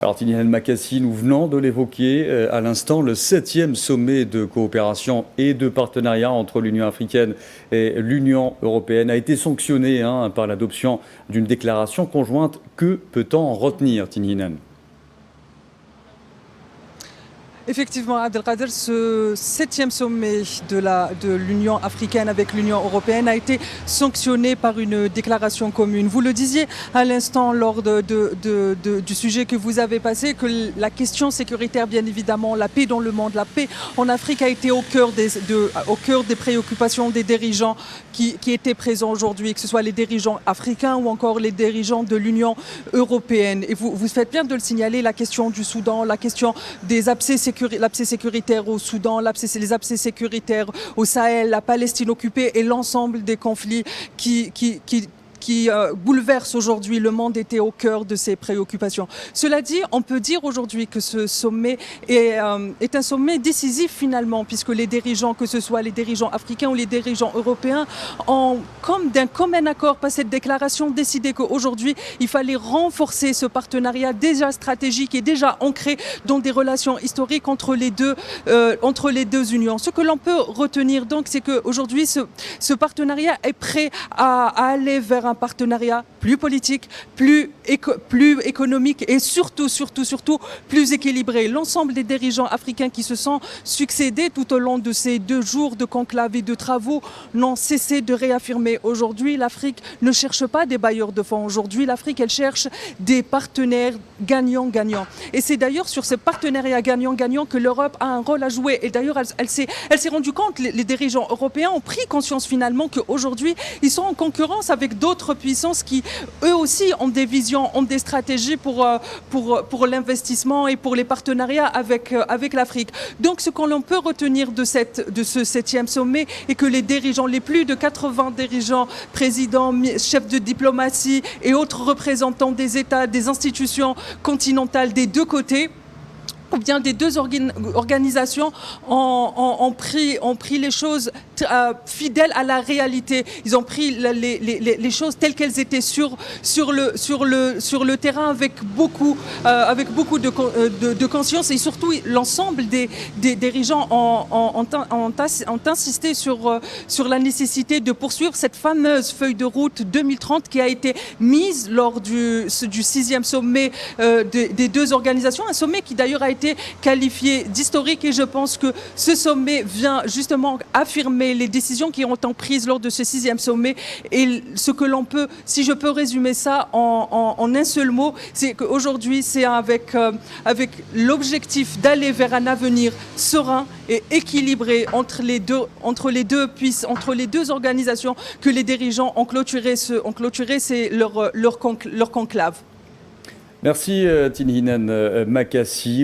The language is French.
Alors Tinihan Makassi, nous venons de l'évoquer à l'instant, le 7e sommet de coopération et de partenariat entre l'Union africaine et l'Union européenne a été sanctionné par l'adoption d'une déclaration conjointe. Que peut-on en retenir, Tinihan? Effectivement, Abdelkader, ce 7e sommet de l'Union africaine avec l'Union européenne a été sanctionné par une déclaration commune. Vous le disiez à l'instant lors du sujet que vous avez passé, que la question sécuritaire, bien évidemment, la paix dans le monde, la paix en Afrique a été au cœur des préoccupations des dirigeants qui étaient présents aujourd'hui, que ce soit les dirigeants africains ou encore les dirigeants de l'Union européenne. Et vous faites bien de le signaler, la question du Soudan, la question des l'abcès sécuritaire au Soudan, les abcès sécuritaires au Sahel, la Palestine occupée et l'ensemble des conflits qui bouleversent aujourd'hui le monde était au cœur de ces préoccupations. Cela dit, on peut dire aujourd'hui que ce sommet est un sommet décisif finalement, puisque les dirigeants, que ce soit les dirigeants africains ou les dirigeants européens, ont, comme d'un commun accord par cette déclaration, décidé qu'aujourd'hui, il fallait renforcer ce partenariat déjà stratégique et déjà ancré dans des relations historiques entre les deux unions. Ce que l'on peut retenir donc, c'est qu'aujourd'hui, ce partenariat est prêt à aller vers un partenariat plus politique, plus économique et surtout plus équilibré. L'ensemble des dirigeants africains qui se sont succédés tout au long de ces 2 jours de conclave et de travaux n'ont cessé de réaffirmer. Aujourd'hui, l'Afrique ne cherche pas des bailleurs de fonds. Aujourd'hui, l'Afrique, elle cherche des partenaires gagnants-gagnants. Et c'est d'ailleurs sur ce partenariat gagnant-gagnant que l'Europe a un rôle à jouer. Et d'ailleurs, elle s'est rendue compte, les dirigeants européens ont pris conscience finalement qu'aujourd'hui, ils sont en concurrence avec d'autres puissances qui, eux aussi, ont des visions, ont des stratégies pour l'investissement et pour les partenariats avec l'Afrique. Donc, ce qu'on peut retenir de ce 7e sommet est que les dirigeants, les plus de 80 dirigeants, présidents, chefs de diplomatie et autres représentants des États, des institutions continentales des deux côtés, ou bien des deux organisations ont pris les choses fidèles à la réalité. Ils ont pris les choses telles qu'elles étaient sur le terrain avec beaucoup de conscience, et surtout l'ensemble des dirigeants ont insisté sur la nécessité de poursuivre cette fameuse feuille de route 2030 qui a été mise lors du 6e sommet des deux organisations, un sommet qui d'ailleurs a été qualifié d'historique, et je pense que ce sommet vient justement affirmer les décisions qui ont été prises lors de ce 6e sommet. Et ce que l'on peut, si je peux résumer ça en un seul mot, c'est qu'aujourd'hui c'est avec l'objectif d'aller vers un avenir serein et équilibré entre les deux organisations que les dirigeants ont clôturé leur conclave. Merci Tinihan Makassi.